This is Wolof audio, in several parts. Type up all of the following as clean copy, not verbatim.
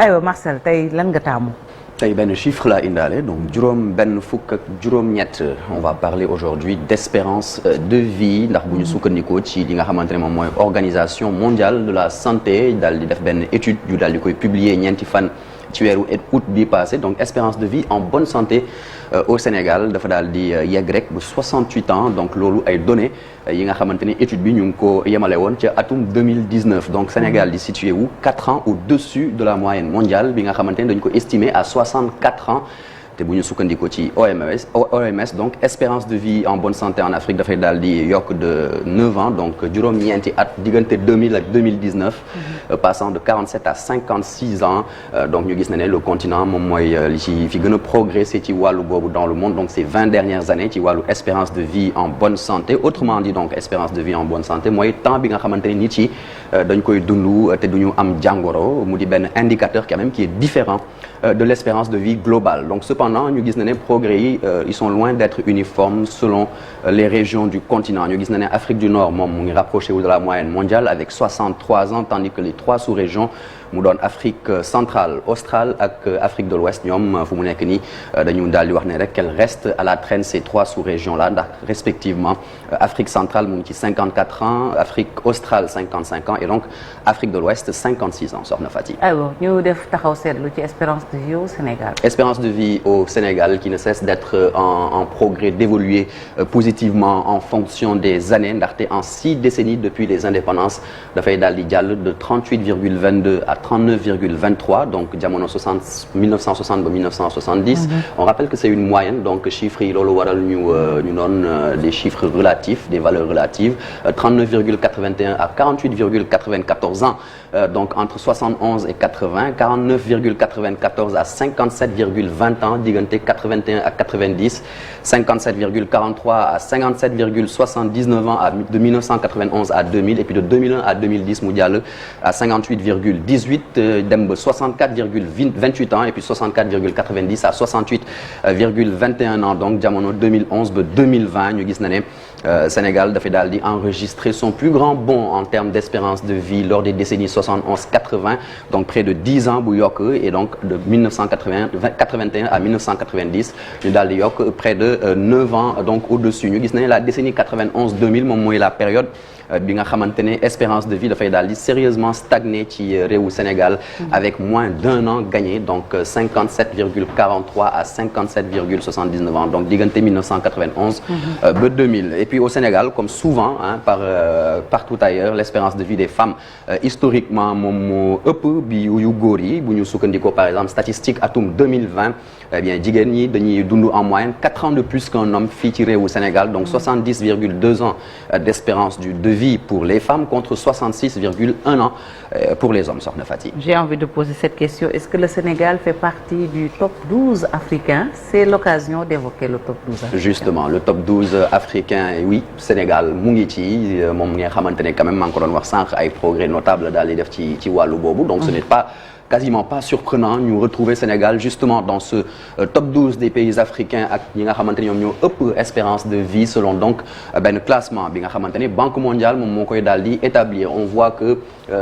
aywa Marcel tey lan nga taamu. tey benn chiffre la indaale donc juróom benn fukk ak juróom-ñett on va parler aujourd'hui d'espérance de vie ndax bu ñu sukkandikoo ci li nga xamante ne moom mooy organisation mondiale de la santé daal di def benn étude yu daal di koy publier ñeenti fan ci weeru août bi passé donc espérance de vie en bonne santé au Sénégal dafa daal di yegg rek ba 68 ans donc loolu ay données yi nga xamante ni étude bi ñu ngi ko yemale woon ca atum 2019 donc Sénégal di situé wu 4 ans au-dessus de la moyenne mondiale bi nga xamante ni dañu ko estimé à 64 ans te bu ñu sukkandikoo ci OMS donc espérance de vie en bonne santé en Afrique dafay daal di yokk de 9 ans donc juróom-ñeenti at diggante 2000 ak 2019 passant de 47 à 56 ans donc ñu gis ne le continent moom mooy li ci fi gën a progressé ci wàllu boobu dans le monde donc ces 20 dernières années ci wàllu espérance de vie en bonne santé autrement dit donc espérance de vie en bonne santé mooy temps bi nga xamante ni nit yi dañ koy dund te duñu am jàngoro mu di benn indicateur quand même qui est différent de l'espérance de vie globale donc cependant ñu gis ne progrès yi ils sont loin d'être uniformes selon les régions du continent ñu gis ne Afrique du Nord moom mu ngi rapproché wu de la moyenne mondiale avec 63 ans tandis que les trois sous-régions mu doon Afrique centrale australe ak Afrique de l'Ouest ñoom fu mu nekk nii dañu daal di wax ne rek qu'elle reste à la traîne ces trois sous-régions là ndax respectivement Afrique centrale mu ngi ci 54 ans Afrique australe 55 ans et donc Afrique de l'Ouest 56 ans soxna Fati. aywa ñu def taxaw seetlu ci espérance de vie au Sénégal. espérance de vie au Sénégal qui ne cesse d'être en progrès d'évoluer positivement en fonction des années ndaxte en 6 décennies depuis les indépendances dafay daal di jàll de 38,22 à 39,23 donc jamono 1960 ba 1970. On rappelle que c'est une moyenne donc chiffres yi loolu waral ñu doon des chiffres relatifs des valeurs relatives 39,81 à 48,94 ans donc entre 71 et 80 49,94 à 57,20 ans diggante 81 à 90 57,43 à 57,79 ans de 1991 à 2000 et puis de 2001 à 2010 mu jàll à 58,18 dem ba 64,28 ans et puis 64,90 à 68,21 ans donc jamono 2011 ba 2020 ñu gis na ne Sénégal dafay daal di enregistrer son plus grand bond en termes d'espérance de vie lors des décennies 71-80 donc près de 10 ans bu yokk et donc de 1981 à 1990 ñu daal di yokk près de 9 ans donc au-dessus ñu gis ne la décennie 91-2000 moom mooy la période bi nga xamante ne espérance de vie dafay daal di sérieusement stagner ci réewu Sénégal avec moins d'1 an gagné donc 57,43 à 57,79 ans donc diggante 1991 ba 2000 et puis au Sénégal comme souvent partout ailleurs l'espérance de vie des femmes historiquement moom moo ëpp bi yu góor yi bu ñu sukkandikoo par exemple statistique atum 2020 eh bien jigéen ñi dañuy dund en moyenne 4 ans de plus qu'un homme fii ci réewu Sénégal donc 70,2 ans d'espérance de vie pour les femmes contre 66,1 ans pour les hommes soxna Fati. J'ai envie de poser cette question est-ce que le Sénégal fait partie du top 12 africain c'est l'occasion d'évoquer le top 12 africain. Justement le top 12 africain oui Sénégal mu ngi ci moom nga xamante ne quand même maa ngi ko doon wax sànq ay progrès notables daal di def ci wàllu boobu donc ce n'est pas quasiment pas surprenant ñu retrouver Sénégal justement dans ce top 12 des pays africains ak ñi nga xamante ne ñoom ñoo ëpp espérance de vie selon donc benn classement bi nga xamante ne Banque mondiale moom moo koy daal di établir on voit que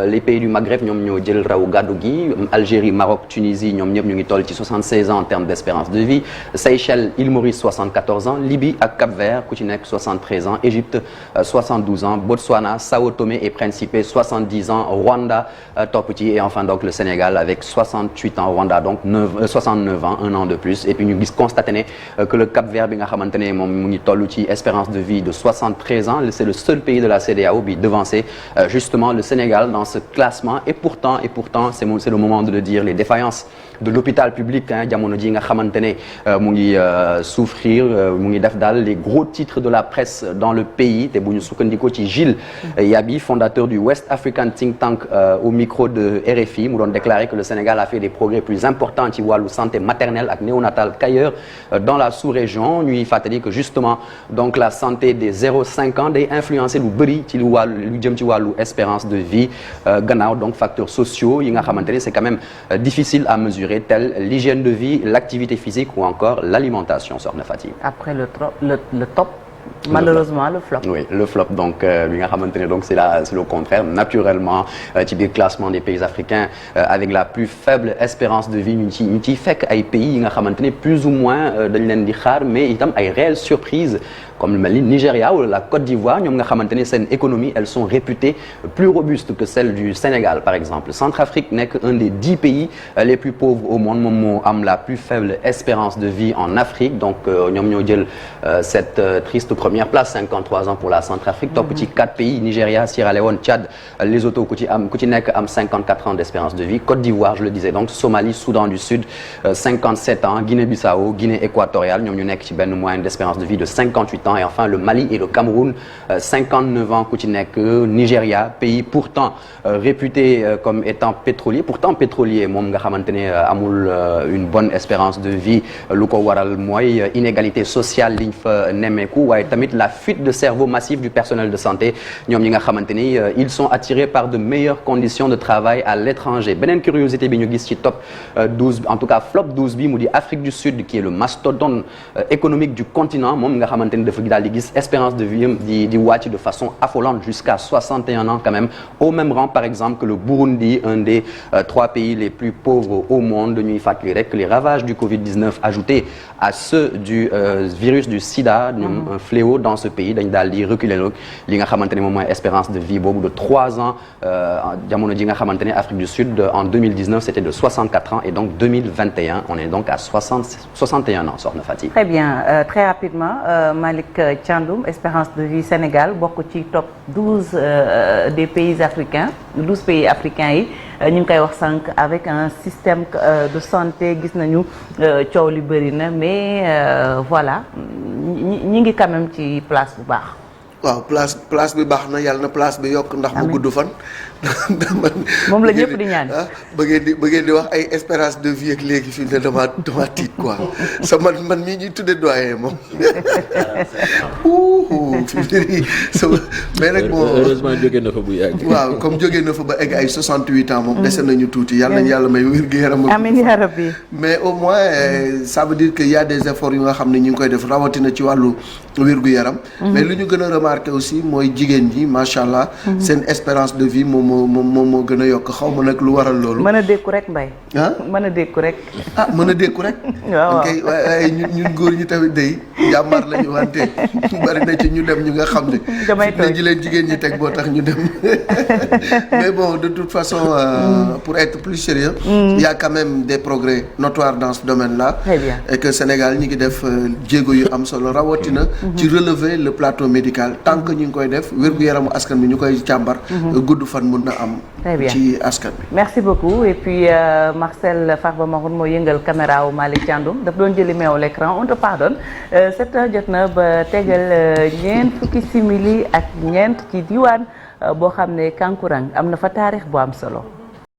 les pays du Maghreb ñoom ñoo jël raw gàddu gi Algérie Maroc Tunisie ñoom ñëpp ñu ngi toll ci 76 ans en termes d'espérance de vie Seychelles Île Maurice 74 ans Libye ak Cap-Vert ku ci nekk 73 ans Égypte 72 ans Botswana Sao Tomé et Principe 70 ans Rwanda topp ci et enfin donc le Sénégal avec 68 ans Rwanda donc 69 ans un an de plus et puis ñu gis constaté ne que le Cap-Vert bi nga xamante ne moom mu ngi toll ci espérance de vie de 73 ans c'est le seul pays de la CEDEAO bi devancé justement le Sénégal dans ce classement et pourtant c'est le moment de le dire les défaillances de l'hôpital public jamono ji nga xamante ne mu ngi souffrir mu ngi def daal les gros titres de la presse dans le pays te bu ñu sukkandikoo ci Gilles Yaby fondateur du West African Think Tank au micro de RFI mu doon déclarer que le Sénégal a fait des progrès plus importants ci wàllu santé maternelle ak néonatale qu'ailleurs dans la sous-région ñuy fàttali que justement donc la santé des 0-5 ans day influencer lu bëri ci lu jëm ci wàllu espérance de vie gannaaw donc facteurs sociaux yi nga xamante ne c'est quand même difficile à mesurer tels l'hygiène de vie l'activité physique ou encore l'alimentation soxna Fati. Après le top malheureusement le flop. Oui, le flop donc bi nga xamante ne donc c'est le contraire naturellement ci biir classement des pays africains avec la plus faible espérance de vie ñu ciy fekk ay pays yi nga xamante ne plus ou moins dañ leen di xaar mais itam ay réelles surprises comme lu mel ni Nigéria ou la Côte d'Ivoire ñoom nga xamante ne seen économie elles sont réputées plus robustes que celles du Sénégal par exemple Centrafrique nekk un des 10 pays les plus pauvres au monde moom moo am la plus faible espérance de vie en Afrique donc ñoom ñoo jël cette triste première place 53 ans pour la Centrafrique topp ci 4 pays Nigéria Sierra Leone Tchad Lesotho ku ci nekk am 54 ans d'espérance de vie Côte d'Ivoire je le disais donc Somalie Soudan du Sud 57 ans Guinée-Bissau Guinée équatoriale ñoom ñu nekk ci benn moyenne d'espérance de vie de 58 ans et enfin le Mali et le Cameroun 59 ans ku ci nekk Nigéria pays pourtant réputé comme étant pétrolier pourtant pétrolier moom nga xamante ne amul une bonne espérance de vie lu ko waral mooy inégalité sociale liñ fa nemmeeku waaye tamit la fuite de cerveau massive du personnel de santé ñoom ñi nga xamante ni ils sont attirés par de meilleures conditions de travail à l'étranger beneen curiosité bi ñu gis ci top 12 en tout cas flop 12 bi mu di Afrique du Sud qui est le mastodonte économique du continent moom nga xamante ni dafa daal di gis espérance de vie di wàcc de façon affolante jusqu'à 61 ans quand même au même rang par exemple que le Burundi un des 3 pays les plus pauvres au monde ñuy fàttali rek les ravages du Covid-19 ajoutés à ceux du virus du sida ñoom un fléau dans ce pays dañ daal di reculer li nga xamante ne moom mooy espérance de vie boobu de 3 ans jamono ji nga xamante ne Afrique du Sud en 2019 c'était de 64 ans et donc 2021 on est donc à 61 ans soxna Fati. Très bien très rapidement Malick Thiandoum espérance de vie Sénégal bokk ci top 12 des pays africains 12 pays africains yi ñu ngi koy wax sànq avec un système de santé gis nañu coow li bëri na mais voilà ñi ngi quand même ci place bu baax. waaw place bi baax na yàlla na place bi yokk ndax mu gudd fan. moom la ñëpp di ñaan. ba ngeen di wax ay espérance de vie ak léegi fii ne dama tiit quoi sa man mii ñuy tudde doyen moom. mais nag bon heureusement jóge na fa bu yàgg. waaw comme jóge na fa ba egg ay 68 ans moom dese nañu tuuti yàlla nañu yàlla may wér gu yaram. amiin yaa rabbi. mais au moins ça veut dire que y a des efforts yu nga xam ne ñu ngi koy def rawatina ci wàllu wér gu yaram. mais lu ñu gën a remarqué aussi mooy jigéen ñi macha allah. seen espérance de vie moom moo gën a yokk xaw ma nag lu waral loolu. mën a dékku rek Mbaye. ah mën a dékku rek. ah mën a dékku rek. waaw ok waaye ñun góor ñi tamit day jàmbaar la ñu wante bari na ci ñu dem ñu nga xam ne. damay toog ji leen jigéen ñi teg boo tax ñu dem mais bon de toute façon pour être plus sérieux il y a quand même des progrès notoires dans ce domaine-là. Très bien. Et que Sénégal ñi ngi def jéego yu am solo rawatina. ci relever le plateau médical tant que ñu ngi koy def wér-gu-yaramu askan bi ñu koy càmbar. gudd fan mun na am. Très bien. ci askan bi. merci beaucoup et puis Marcel Farba Maroun moo yëngal caméra wu Malick Thiandoum daf doon jëli meew l'écran on te pardonne 7 heures jot na ba tegal ñeent fukki simili ak ñeent ci diwaan boo xam ne Kankurang am na fa taarix bu am solo.